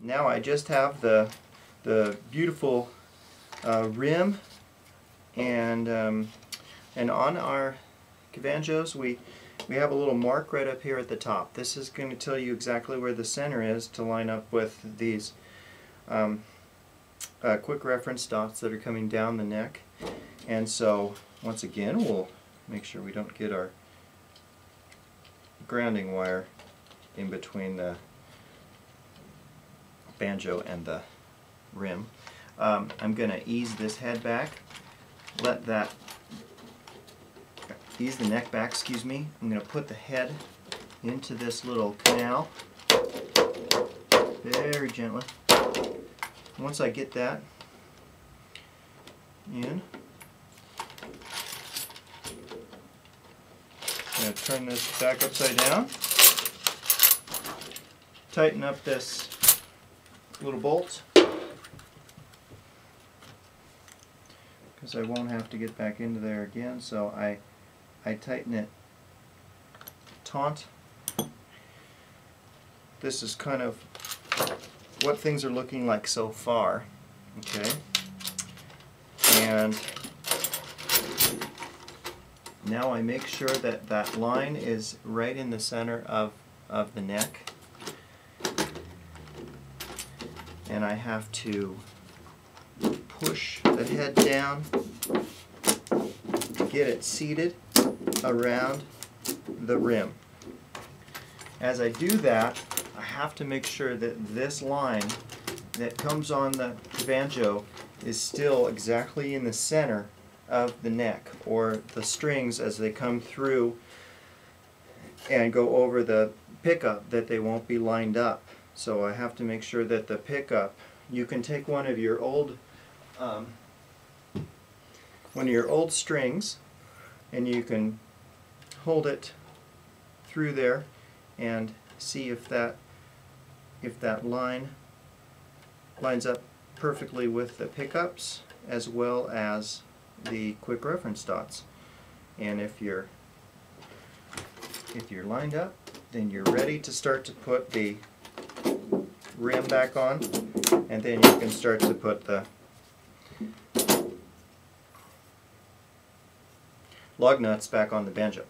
now I just have the beautiful rim, and on our Kavanjos we have a little mark right up here at the top. This is going to tell you exactly where the center is to line up with these quick reference dots that are coming down the neck. And so once again, we'll make sure we don't get our grounding wire in between the banjo and the rim. I'm going to ease this head back, ease the neck back, excuse me. I'm going to put the head into this little canal very gently. Once I get that in, I'm going to turn this back upside down, tighten up this little bolt, because I won't have to get back into there again, so I tighten it taut. This is kind of what things are looking like so far, okay? And now I make sure that that line is right in the center of the neck, and I have to push the head down, get it seated around the rim. As I do that, I have to make sure that this line that comes on the banjo is still exactly in the center of the neck, or the strings as they come through and go over the pickup, that they won't be lined up. So I have to make sure that the pickup, you can take one of your old strings and you can hold it through there and see if that line lines up perfectly with the pickups as well as the quick reference dots. And if you're lined up, then you're ready to start to put the rim back on, and then you can start to put the lug nuts back on the banjo.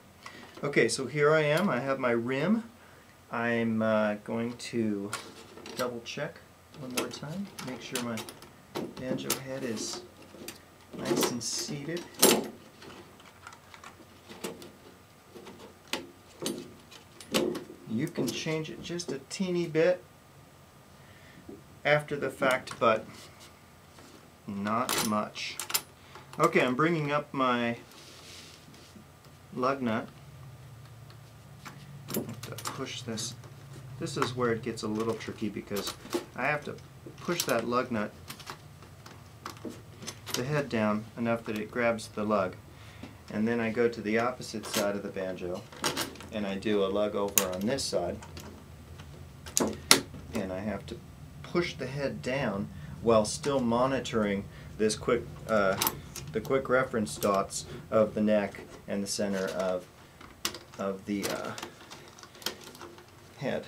Okay, so here I am. I have my rim. I'm going to double check one more time, make sure my banjo head is nice and seated. You can change it just a teeny bit after the fact, but not much. Okay, I'm bringing up my lug nut. I have to push this. This is where it gets a little tricky, because I have to push that lug nut, the head down enough that it grabs the lug, and then I go to the opposite side of the banjo and I do a lug over on this side, and I have to push the head down while still monitoring this the quick reference dots of the neck and the center of the head.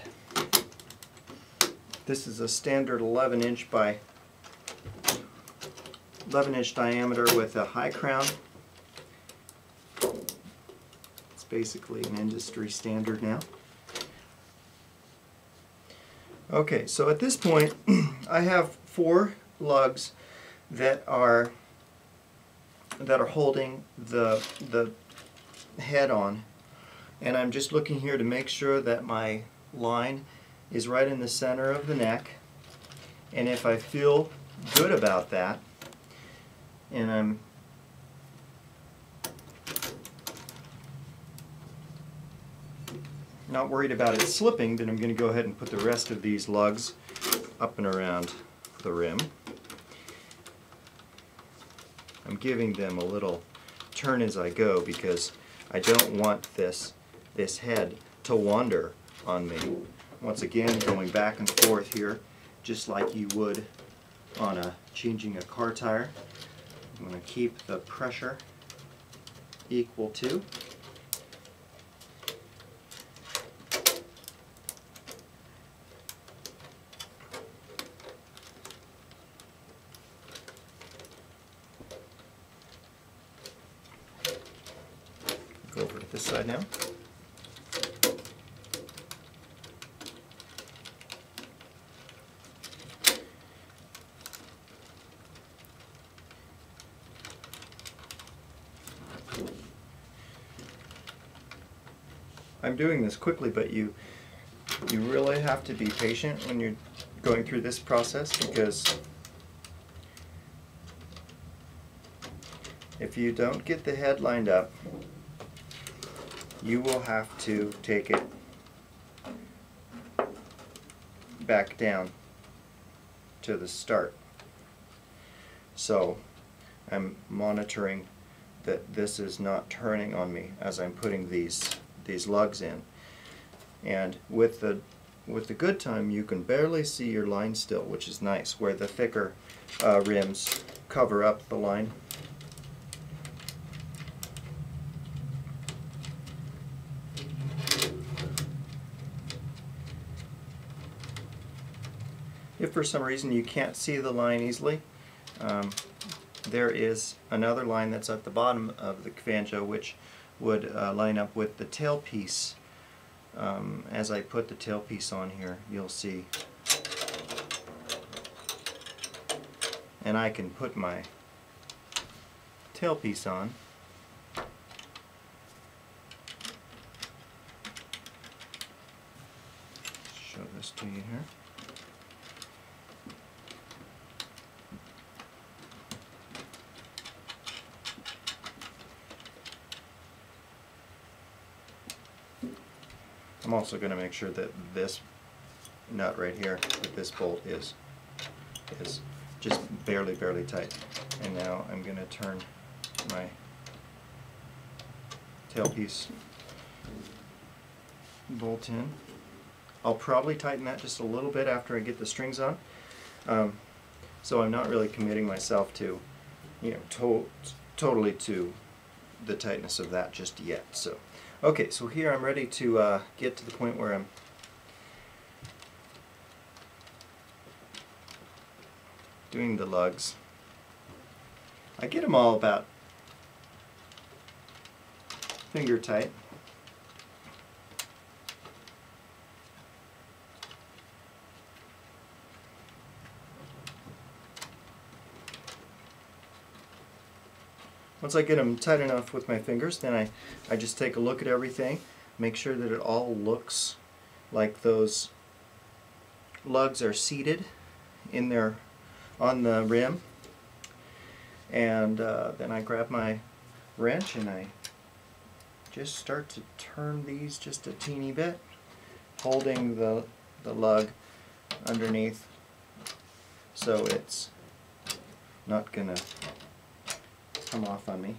This is a standard 11-inch by 11-inch diameter with a high crown. It's basically an industry standard now. Okay, so at this point I have 4 lugs that are holding the head on, and I'm just looking here to make sure that my line is right in the center of the neck, and if I feel good about that, and I'm not worried about it slipping, then I'm going to go ahead and put the rest of these lugs up and around the rim. I'm giving them a little turn as I go, because I don't want this head to wander on me. Once again, going back and forth here, just like you would on changing a car tire. I'm going to keep the pressure equal to. this side now. I'm doing this quickly, but you really have to be patient when you're going through this process, because if you don't get the head lined up, you will have to take it back down to the start. So I'm monitoring that this is not turning on me as I'm putting these lugs in. And with the Goodtime, you can barely see your line still, which is nice, where the thicker rims cover up the line. If for some reason you can't see the line easily, there is another line that's at the bottom of the Kavanjo which would line up with the tailpiece. As I put the tailpiece on here, you'll see. And I can put my tailpiece on. Show this to you here. I'm also going to make sure that this nut right here, that this bolt is just barely tight. And now I'm going to turn my tailpiece bolt in. I'll probably tighten that just a little bit after I get the strings on. So I'm not really committing myself to, you know, totally to the tightness of that just yet. So. Okay, so here I'm ready to get to the point where I'm doing the lugs. I get them all about finger tight. Once I get them tight enough with my fingers, then I just take a look at everything, make sure that it all looks like those lugs are seated in there on the rim. And then I grab my wrench and I just start to turn these just a teeny bit, holding the lug underneath so it's not going to come off on me.